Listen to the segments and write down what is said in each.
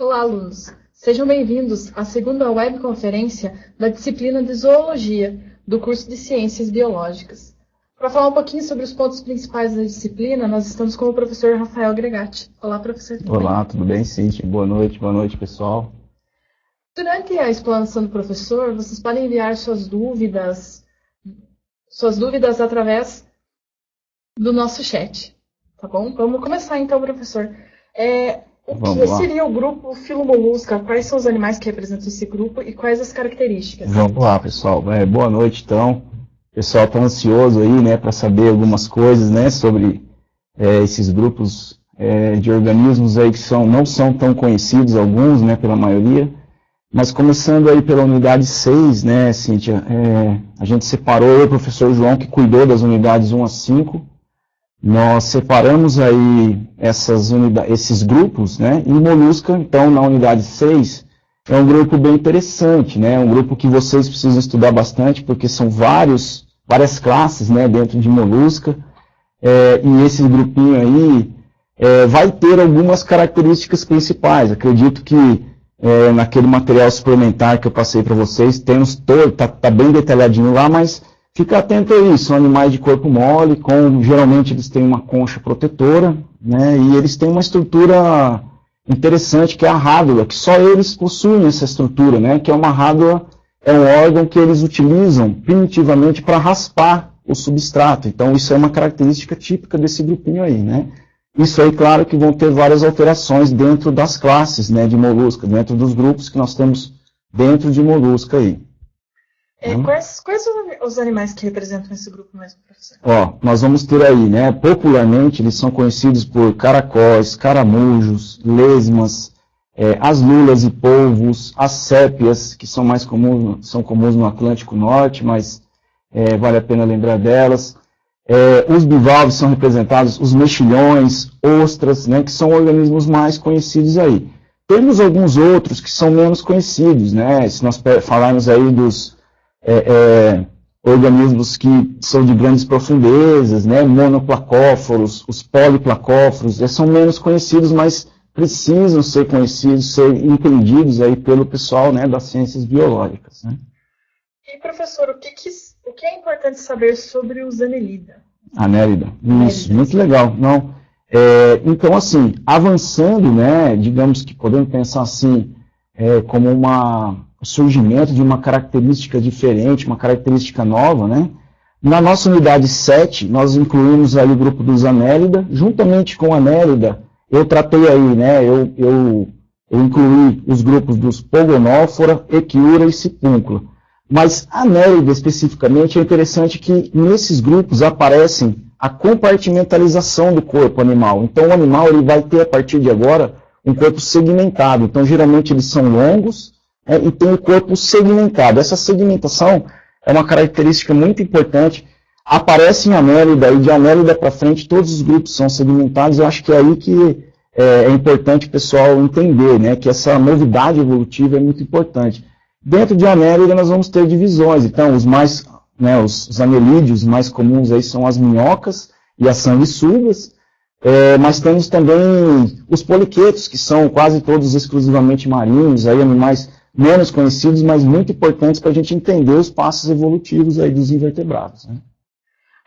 Olá, alunos! Sejam bem-vindos à segunda webconferência da disciplina de Zoologia, do curso de Ciências Biológicas. Para falar um pouquinho sobre os pontos principais da disciplina, nós estamos com o professor Rafael Gregatti. Olá, professor. Olá, tudo bem, Cíntia? Boa noite, pessoal. Durante a explanação do professor, vocês podem enviar suas dúvidas através do nosso chat, tá bom? Vamos começar então, professor. O que seria o grupo Filomolusca? Quais são os animais que representam esse grupo e quais as características? Vamos lá, pessoal. Boa noite, então. O pessoal está ansioso aí, né, para saber algumas coisas, né, sobre esses grupos de organismos aí que não são tão conhecidos, alguns, né, pela maioria. Mas começando aí pela unidade 6, né, Cíntia, a gente separou, o professor João, que cuidou das unidades 1 a 5, nós separamos aí esses grupos, né, e Molusca, então, na unidade 6, é um grupo bem interessante, né, um grupo que vocês precisam estudar bastante, porque são várias classes, né, dentro de Molusca, e esse grupinho aí vai ter algumas características principais. Acredito que naquele material suplementar que eu passei para vocês, tá bem detalhadinho lá, mas fica atento a isso. São animais de corpo mole, geralmente eles têm uma concha protetora, né, e eles têm uma estrutura interessante, que é a rádula, que só eles possuem essa estrutura, né, que é uma rádula, é um órgão que eles utilizam primitivamente para raspar o substrato. Então isso é uma característica típica desse grupinho aí, né. Isso aí, claro, que vão ter várias alterações dentro das classes, né, de molusca, dentro dos grupos que nós temos dentro de molusca aí. Quais são os animais que representam esse grupo mesmo, professor? Nós vamos ter aí, né, popularmente eles são conhecidos por caracóis, caramujos, lesmas, as lulas e polvos, as sépias, que são comuns no Atlântico Norte, mas vale a pena lembrar delas. Os bivalves são representados, os mexilhões, ostras, né, que são organismos mais conhecidos aí. Temos alguns outros que são menos conhecidos, né, se nós falarmos aí dos organismos que são de grandes profundezas, né, monoplacóforos, os poliplacóforos, são menos conhecidos, mas precisam ser conhecidos, ser entendidos aí pelo pessoal, né, das ciências biológicas, né. E, professor, o que é importante saber sobre os Anelida? Anélida, isso, muito legal. Então, assim, avançando, né, digamos que podemos pensar assim, como o surgimento de uma característica diferente, uma característica nova, né? Na nossa unidade 7, nós incluímos aí o grupo dos Anélida. Juntamente com a Anélida, eu tratei aí, né, eu incluí os grupos dos Pogonófora, Equiura e Sipúncula. Mas a Anélida, especificamente, é interessante que nesses grupos aparecem a compartimentalização do corpo animal. Então, o animal ele vai ter, a partir de agora, um corpo segmentado. Então, geralmente, eles são longos e tem o corpo segmentado. Essa segmentação é uma característica muito importante. Aparece em Anélida, e de Anélida para frente, todos os grupos são segmentados. Eu acho que é aí que é importante o pessoal entender, né, que essa novidade evolutiva é muito importante. Dentro de Anélida nós vamos ter divisões. Então, os anelídeos mais comuns aí são as minhocas e as sanguessugas, mas temos também os poliquetos, que são quase todos exclusivamente marinhos, aí animais menos conhecidos, mas muito importantes para a gente entender os passos evolutivos aí dos invertebrados, né?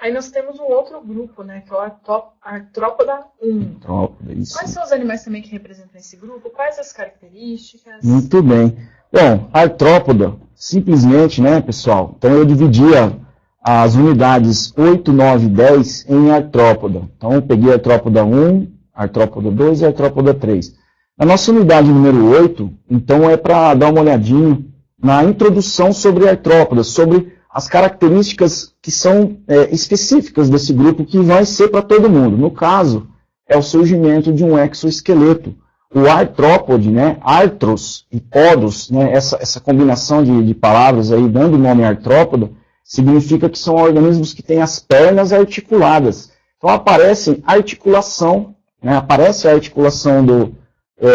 Aí nós temos um outro grupo, né, que é o Artrópoda 1. Artrópoda, isso. Quais são os animais também que representam esse grupo? Quais as características? Muito bem. Bom, Artrópoda, simplesmente, né, pessoal, então eu dividia as unidades 8, 9 e 10 em Artrópoda. Então eu peguei Artrópoda 1, Artrópoda 2 e Artrópoda 3. Na nossa unidade número 8, então é para dar uma olhadinha na introdução sobre Artrópoda, sobre as características que são específicas desse grupo, que vai ser para todo mundo. No caso, é o surgimento de um exoesqueleto. O artrópode, né, artros e podos, né, essa combinação de palavras aí, dando o nome artrópoda, significa que são organismos que têm as pernas articuladas. Então aparece articulação, né, aparece a articulação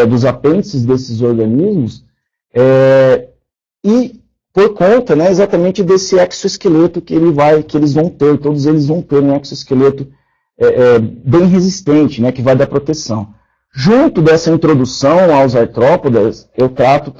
dos apêndices desses organismos, e por conta, né, exatamente desse exoesqueleto que eles vão ter, todos eles vão ter um exoesqueleto bem resistente, né, que vai dar proteção. Junto dessa introdução aos artrópodes, eu trato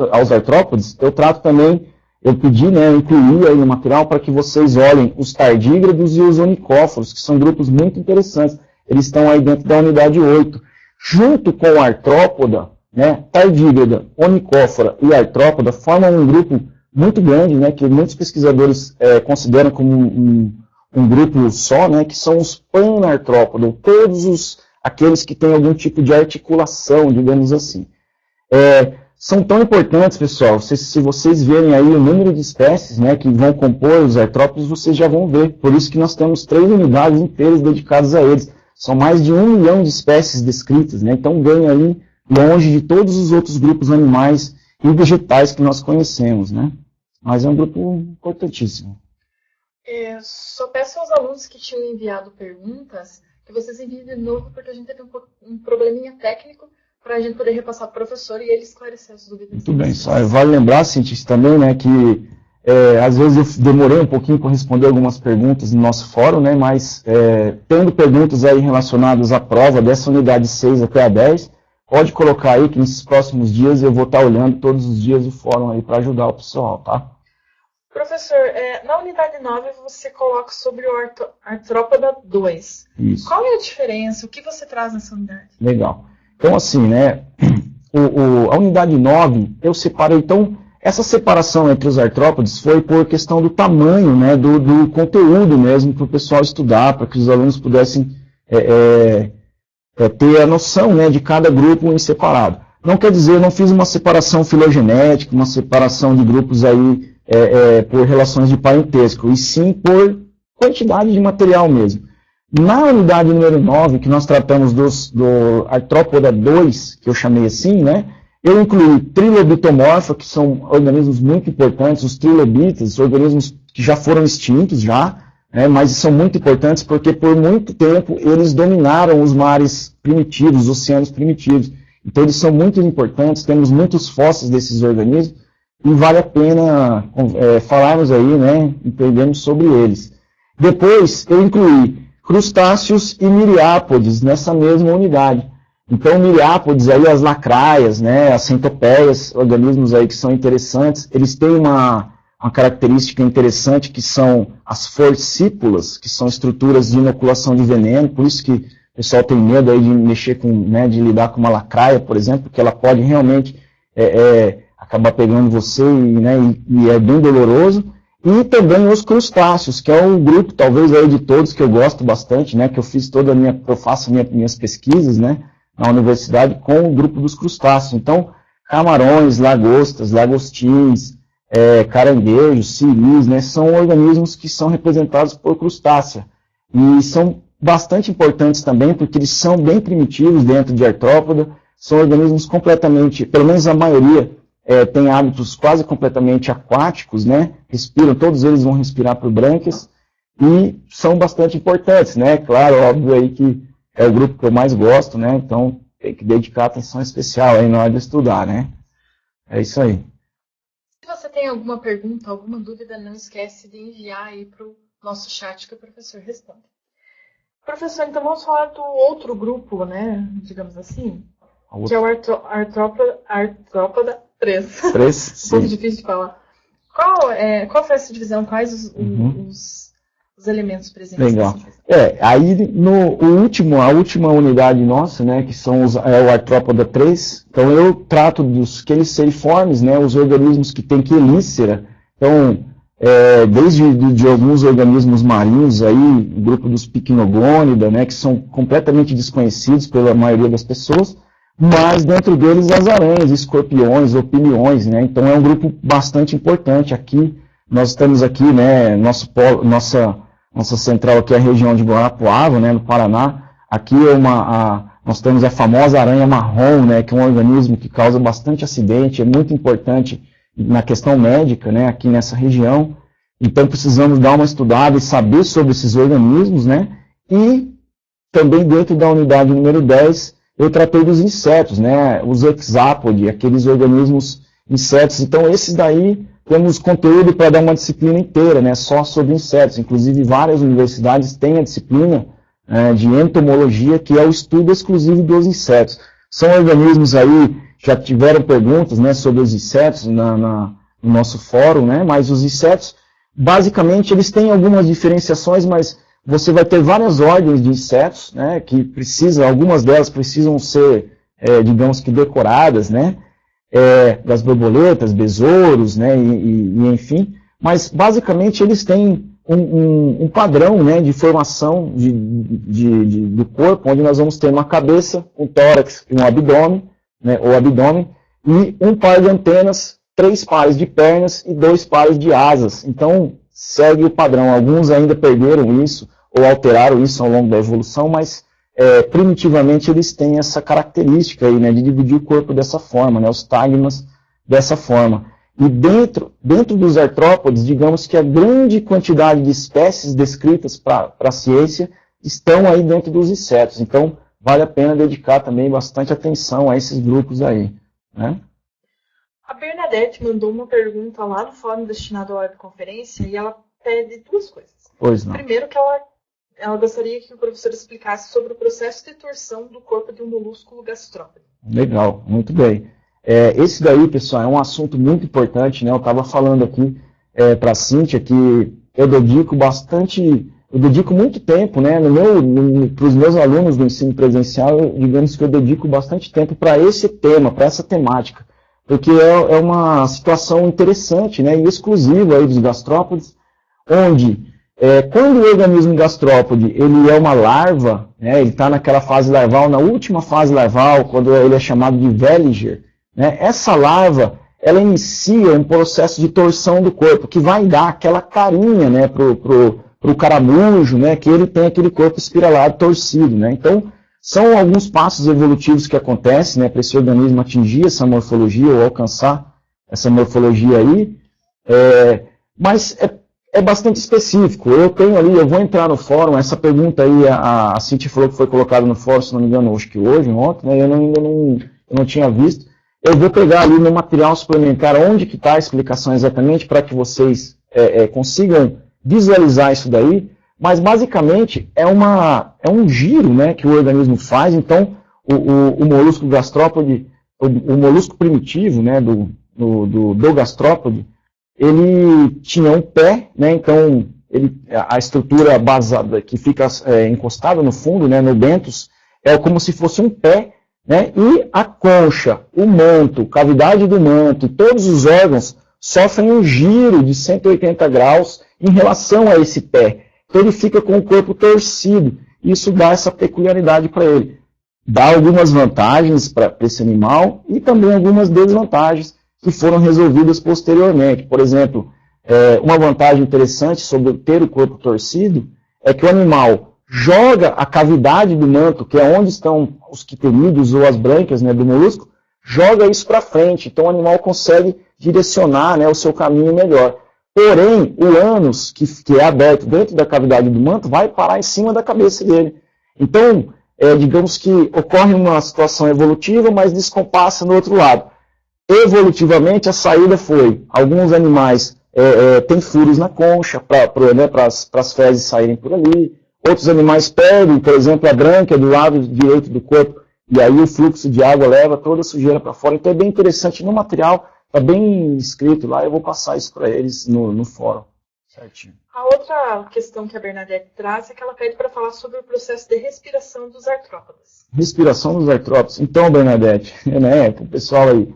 também, eu pedi, né, eu incluí aí no material para que vocês olhem os tardígrados e os onicóforos, que são grupos muito interessantes. Eles estão aí dentro da unidade 8. Junto com o artrópoda, né, tardígrada, onicófora e artrópoda formam um grupo muito grande, né, que muitos pesquisadores consideram como um grupo só, né, que são os panartrópodas, todos aqueles que têm algum tipo de articulação, digamos assim. São tão importantes, pessoal, se vocês verem aí o número de espécies, né, que vão compor os artrópodes, vocês já vão ver. Por isso que nós temos 3 unidades inteiras dedicadas a eles. São mais de 1 milhão de espécies descritas, né, então ganha aí longe de todos os outros grupos animais e vegetais que nós conhecemos, né. Mas é um grupo importantíssimo. Só peço aos alunos que tinham enviado perguntas que vocês enviem de novo, porque a gente teve um probleminha técnico para a gente poder repassar para o professor e ele esclarecer as dúvidas. Muito bem, só vale lembrar, cientista, também, né, que às vezes eu demorei um pouquinho para responder algumas perguntas no nosso fórum, né, mas tendo perguntas aí relacionadas à prova dessa unidade 6 até a 10, pode colocar aí que nesses próximos dias eu vou estar olhando todos os dias o fórum aí para ajudar o pessoal, tá? Professor, na unidade 9 você coloca sobre o artrópoda 2. Isso. Qual é a diferença? O que você traz nessa unidade? Legal. Então, assim, né, a unidade 9, eu separei, então, essa separação entre os artrópodes foi por questão do tamanho, né, do conteúdo mesmo, para o pessoal estudar, para que os alunos pudessem ter a noção, né, de cada grupo em separado. Não quer dizer, eu não fiz uma separação filogenética, uma separação de grupos aí por relações de parentesco, e sim por quantidade de material mesmo. Na unidade número 9, que nós tratamos do artrópoda 2, que eu chamei assim, né, eu incluí trilobitomorfa, que são organismos muito importantes, os trilobitas, organismos que já foram extintos mas são muito importantes porque por muito tempo eles dominaram os mares primitivos, os oceanos primitivos. Então eles são muito importantes, temos muitos fósseis desses organismos e vale a pena falarmos aí, né, entendermos sobre eles. Depois eu incluí crustáceos e miriápodes nessa mesma unidade. Então, miriápodes, aí, as lacraias, né, as centopeias, organismos aí que são interessantes, eles têm uma característica interessante que são as forcípulas, que são estruturas de inoculação de veneno, por isso que o pessoal tem medo aí de mexer com, né, de lidar com uma lacraia, por exemplo, porque ela pode realmente acabar pegando você e é bem doloroso. E também os crustáceos, que é um grupo, talvez, aí de todos que eu gosto bastante, né, que eu fiz eu faço minhas pesquisas, né, na universidade com o grupo dos crustáceos. Então, camarões, lagostas, lagostins, caranguejos, siris, né, são organismos que são representados por crustácea. E são bastante importantes também, porque eles são bem primitivos dentro de artrópoda, são organismos completamente, pelo menos a maioria, tem hábitos quase completamente aquáticos, né? Respiram, todos eles vão respirar por brânquias e são bastante importantes, né? Claro, óbvio aí que é o grupo que eu mais gosto, né? Então tem que dedicar atenção especial aí na hora de estudar, né? É isso aí. Se você tem alguma pergunta, alguma dúvida, não esquece de enviar aí para o nosso chat que o professor responde. Professor, então vamos falar do outro grupo, né? Digamos assim, que é o artrópoda 3. Um pouco difícil de falar. Qual foi essa divisão? Quais os elementos presentes? Legal. Aí a última unidade nossa, né, que são o artrópoda 3, então eu trato dos queliceriformes, né, os organismos que têm quelícera, então desde de alguns organismos marinhos aí, o grupo dos Pycnogônida, né, que são completamente desconhecidos pela maioria das pessoas, mas dentro deles as aranhas, escorpiões, opiliões, né? Então é um grupo bastante importante aqui. Nós estamos aqui, né? Nossa central aqui é a região de Guarapuava, né? No Paraná. Aqui nós temos a famosa aranha marrom, né? Que é um organismo que causa bastante acidente, é muito importante na questão médica, né? Aqui nessa região. Então precisamos dar uma estudada e saber sobre esses organismos, né? E também dentro da unidade número 10, eu tratei dos insetos, né, os hexápode, aqueles organismos insetos. Então, esses daí, temos conteúdo para dar uma disciplina inteira, né, só sobre insetos. Inclusive, várias universidades têm a disciplina de entomologia, que é o estudo exclusivo dos insetos. São organismos aí, já tiveram perguntas, né, sobre os insetos no nosso fórum, né, mas os insetos, basicamente, eles têm algumas diferenciações, mas você vai ter várias ordens de insetos, né, que algumas delas precisam ser, digamos que decoradas, né, das borboletas, besouros, né, e enfim, mas basicamente eles têm um padrão, né, de formação do corpo, onde nós vamos ter uma cabeça, um tórax e um abdômen, né, ou abdômen, e um par de antenas, 3 pares de pernas e 2 pares de asas. Então, segue o padrão. Alguns ainda perderam isso, ou alteraram isso ao longo da evolução, mas primitivamente eles têm essa característica aí, né, de dividir o corpo dessa forma, né, os tagmas dessa forma. E dentro dos artrópodes, digamos que a grande quantidade de espécies descritas para a ciência estão aí dentro dos insetos. Então, vale a pena dedicar também bastante atenção a esses grupos aí, né? A Bernadette mandou uma pergunta lá no fórum destinado à webconferência e ela pede 2 coisas. Pois não. Primeiro, que ela gostaria que o professor explicasse sobre o processo de torção do corpo de um molúsculo gastrópode. Legal, muito bem. Esse daí, pessoal, é um assunto muito importante, né? Eu estava falando aqui para a Cíntia que eu dedico muito tempo, né? Para os meus alunos do ensino presencial, digamos que eu dedico bastante tempo para esse tema, para essa temática, porque é uma situação interessante, né? E exclusiva aí dos gastrópodes, onde quando o organismo gastrópode ele é uma larva, né? Ele está naquela fase larval, na última fase larval, quando ele é chamado de Veliger, né? Essa larva, ela inicia um processo de torção do corpo, que vai dar aquela carinha, né, pro caramujo, né, que ele tem aquele corpo espiralado, torcido, né? Então, são alguns passos evolutivos que acontecem, né, para esse organismo atingir essa morfologia, ou alcançar essa morfologia aí, mas é bastante específico. Eu vou entrar no fórum, essa pergunta aí, a Cintia falou que foi colocada no fórum, se não me engano, acho que hoje, ontem, né, eu não tinha visto. Eu vou pegar ali no material suplementar onde que está a explicação exatamente para que vocês consigam visualizar isso daí, mas basicamente é um giro, né, que o organismo faz. Então o molusco gastrópode, o molusco primitivo, né, do gastrópode, ele tinha um pé, né, então a estrutura basada que fica encostada no fundo, né, no benthos, é como se fosse um pé, né? E a concha, o manto, cavidade do manto e todos os órgãos sofrem um giro de 180 graus em relação a esse pé. Então ele fica com o corpo torcido. Isso dá essa peculiaridade para ele. Dá algumas vantagens para esse animal e também algumas desvantagens que foram resolvidas posteriormente. Por exemplo, uma vantagem interessante sobre ter o corpo torcido é que o animal joga a cavidade do manto, que é onde estão os quiterídeos ou as brânquias, né, do molusco, joga isso para frente. Então o animal consegue direcionar, né, o seu caminho melhor. Porém, o ânus, que é aberto dentro da cavidade do manto, vai parar em cima da cabeça dele. Então, digamos que ocorre uma situação evolutiva, mas descompassa no outro lado. Evolutivamente, a saída foi, alguns animais têm furos na concha, para as fezes saírem por ali. Outros animais perdem, por exemplo, a brânquia do lado direito do corpo, e aí o fluxo de água leva toda a sujeira para fora. Então é bem interessante no material, está bem escrito lá, eu vou passar isso para eles no fórum. Certinho. A outra questão que a Bernadette traz é que ela pede para falar sobre o processo de respiração dos artrópodes. Respiração dos artrópodes. Então, Bernadette, né, para o pessoal aí,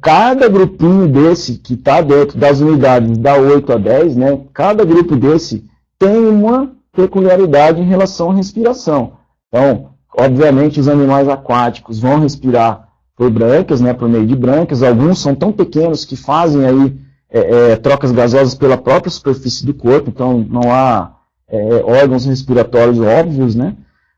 cada grupinho desse que está dentro das unidades da 8 a 10, né, cada grupo desse tem uma peculiaridade em relação à respiração. Então, obviamente, os animais aquáticos vão respirar por brânquias, né, por meio de brânquias. Alguns são tão pequenos que fazem aí trocas gasosas pela própria superfície do corpo, então não há órgãos respiratórios óbvios, né?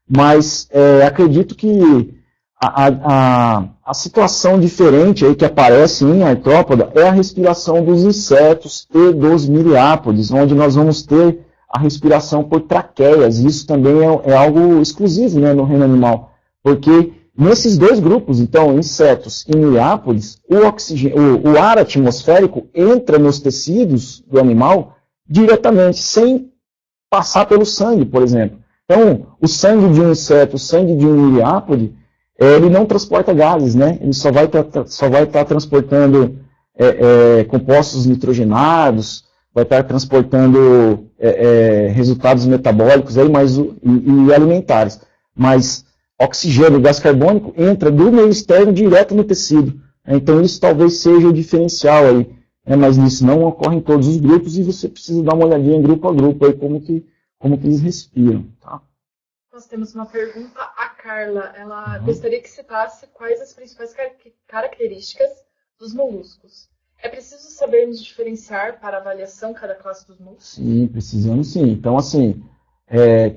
Mas acredito que a situação diferente aí que aparece em artrópoda é a respiração dos insetos e dos miriápodes, onde nós vamos ter a respiração por traqueias. Isso também é algo exclusivo, né, no reino animal, porque nesses 2 grupos, então, insetos e miriápodes, o ar atmosférico entra nos tecidos do animal diretamente, sem passar pelo sangue, por exemplo. Então, o sangue de um inseto, o sangue de um miriápode, ele não transporta gases, né? Ele só vai estar transportando compostos nitrogenados, vai estar transportando resultados metabólicos aí, e alimentares. Mas oxigênio, gás carbônico, entra do meio externo direto no tecido. Então isso talvez seja o diferencial aí. Mas isso não ocorre em todos os grupos e você precisa dar uma olhadinha grupo a grupo aí como que eles respiram. Tá? Nós temos uma pergunta, a Carla, ela gostaria que citasse quais as principais características dos moluscos. É preciso sabermos diferenciar para avaliação cada classe dos moluscos? Sim, precisamos sim. Então, assim,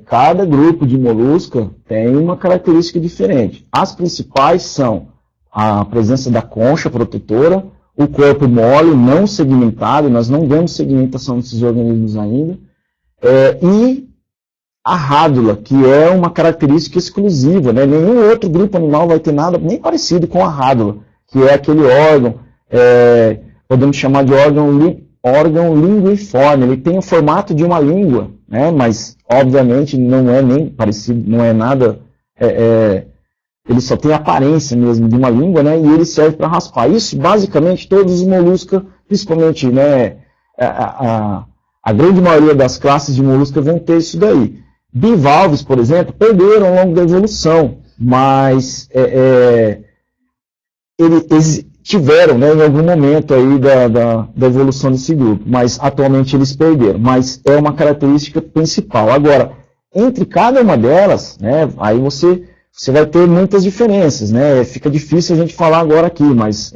cada grupo de molusca tem uma característica diferente. As principais são a presença da concha protetora, o corpo mole, não segmentado, nós não vemos segmentação desses organismos ainda, e a rádula, que é uma característica exclusiva, né? Nenhum outro grupo animal vai ter nada nem parecido com a rádula, que é aquele órgão, podemos chamar de órgão linguiforme, ele tem o formato de uma língua, né? Mas obviamente não é nem parecido, não é nada, ele só tem a aparência mesmo de uma língua, né? E ele serve para raspar. Isso basicamente todos os moluscos, principalmente, né, a grande maioria das classes de moluscos vão ter isso daí. Bivalves, por exemplo, perderam ao longo da evolução, mas eles tiveram, né, em algum momento aí da evolução desse grupo, mas atualmente eles perderam. Mas é uma característica principal. Agora, entre cada uma delas, né, aí você vai ter muitas diferenças, né? Fica difícil a gente falar agora aqui, mas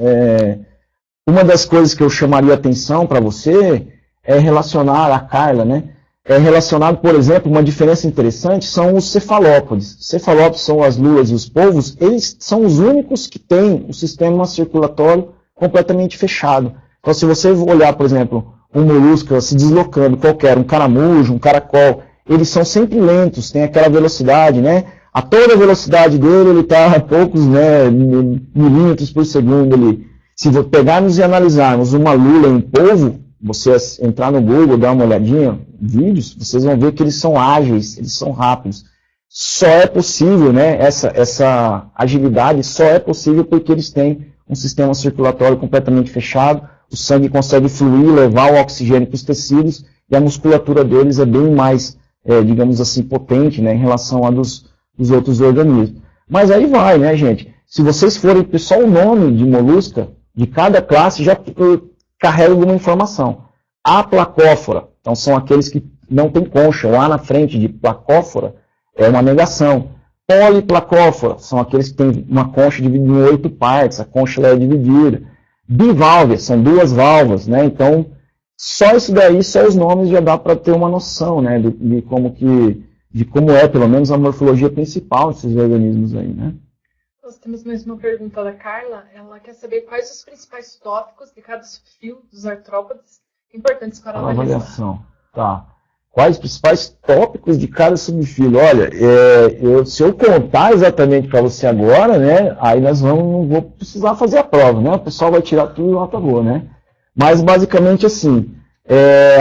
uma das coisas que eu chamaria atenção para você é relacionar a Carla, né? Relacionado, por exemplo, uma diferença interessante são os cefalópodes. Cefalópodes são as luas e os polvos, eles são os únicos que têm o sistema circulatório completamente fechado. Então, se você olhar, por exemplo, um molusco se deslocando qualquer, um caramujo, um caracol, eles são sempre lentos, tem aquela velocidade, né? A toda a velocidade dele, ele está a poucos, né, milímetros por segundo ali. Se pegarmos e analisarmos uma lula em polvo, você entrar no Google, dar uma olhadinha, vídeos, vocês vão ver que eles são ágeis, eles são rápidos. Só é possível, né, essa agilidade só é possível porque eles têm um sistema circulatório completamente fechado, o sangue consegue fluir, levar o oxigênio para os tecidos, e a musculatura deles é bem mais, digamos assim, potente, né, em relação a dos outros organismos. Mas aí vai, né, gente? Se vocês forem só o nome de molusca, de cada classe, já carrega alguma informação. A placófora, então são aqueles que não tem concha, o A na frente de placófora é uma negação. Poliplacófora, são aqueles que têm uma concha dividida em 8 partes, a concha é dividida. Bivalve, são 2 válvulas, né? Então, só isso daí, só os nomes já dá para ter uma noção, né, de como é, pelo menos, a morfologia principal desses organismos aí, né? Nós temos mais uma pergunta da Carla. Ela quer saber quais os principais tópicos de cada subfilo dos artrópodes importantes para a avaliação. Tá. Quais os principais tópicos de cada subfilo? Olha, se eu contar exatamente para você agora, né, aí não vou precisar fazer a prova, né? O pessoal vai tirar tudo e acabou, né? Mas, basicamente, assim,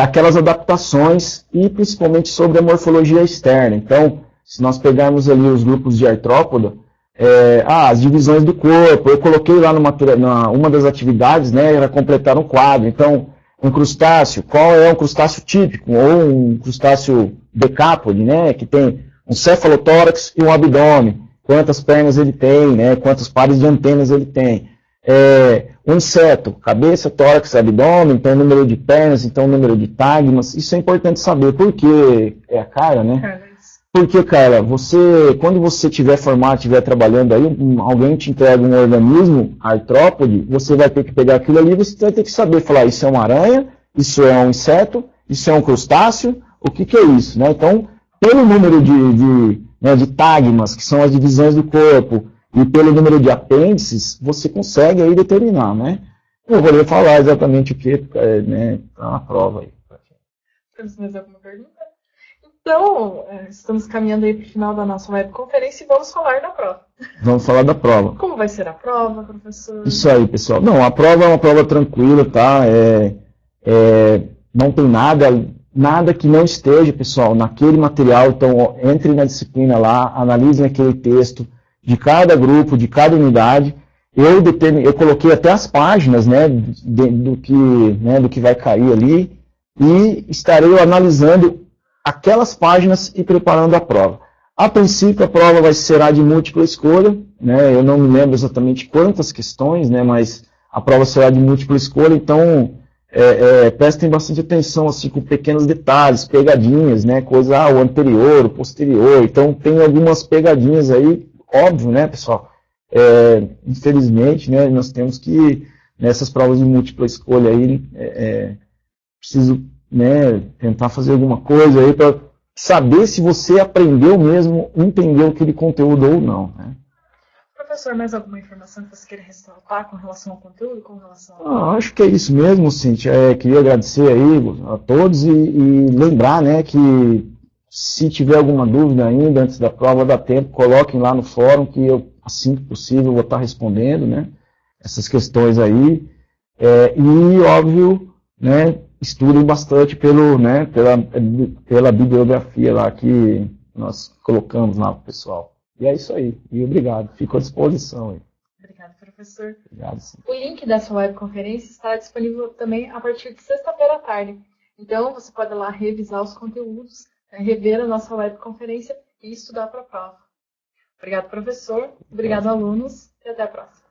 aquelas adaptações e, principalmente, sobre a morfologia externa. Então, se nós pegarmos ali os grupos de artrópoda, as divisões do corpo, eu coloquei lá uma das atividades, né, era completar um quadro. Então, um crustáceo, qual é um crustáceo típico? Ou um crustáceo decápode, né, que tem um cefalotórax e um abdômen. Quantas pernas ele tem, né, quantos pares de antenas ele tem. Um inseto, cabeça, tórax, abdômen, então número de pernas, então número de tágmas. Isso é importante saber, porque é a cara, né? Porque, cara, quando você estiver formado, estiver trabalhando aí, alguém te entrega um organismo artrópode, você vai ter que pegar aquilo ali e você vai ter que saber falar, isso é uma aranha, isso é um inseto, isso é um crustáceo, o que é isso, né? Então, pelo número de tágmas, que são as divisões do corpo, e pelo número de apêndices, você consegue aí determinar, né? Eu vou falar exatamente o que né, tá na prova aí. Temos mais alguma pergunta? Então, estamos caminhando aí para o final da nossa webconferência e vamos falar da prova. Vamos falar da prova. Como vai ser a prova, professor? Isso aí, pessoal. Não, a prova é uma prova tranquila, tá? Não tem nada que não esteja, pessoal, naquele material. Então, entre na disciplina lá, analisem aquele texto, de cada grupo, de cada unidade. Eu coloquei até as páginas, né, do que vai cair ali, e estarei analisando aquelas páginas e preparando a prova. A princípio, a prova será de múltipla escolha, né, eu não me lembro exatamente quantas questões, né, mas a prova será de múltipla escolha, então prestem bastante atenção assim, com pequenos detalhes, pegadinhas, né, coisa, o anterior, o posterior, então tem algumas pegadinhas aí, óbvio, né, pessoal? Infelizmente, né, nós temos que, nessas provas de múltipla escolha aí, preciso, né, tentar fazer alguma coisa aí para saber se você aprendeu mesmo, entendeu aquele conteúdo ou não, né? Professor, mais alguma informação que você queira ressaltar com relação ao conteúdo, com relação ao... Acho que é isso mesmo, Cíntia. Queria agradecer aí a todos e lembrar, né, que se tiver alguma dúvida ainda antes da prova, dá tempo, coloquem lá no fórum que eu, assim que possível, vou estar respondendo, né, essas questões aí. E, óbvio, né, estudem bastante pela bibliografia lá que nós colocamos lá para o pessoal. E é isso aí. E obrigado. Fico à disposição aí. Obrigada, professor. Obrigado, sim. O link dessa webconferência está disponível também a partir de sexta-feira à tarde. Então, você pode ir lá revisar os conteúdos, rever a nossa webconferência e estudar para a prova. Obrigado, professor. Obrigado, alunos. E até a próxima.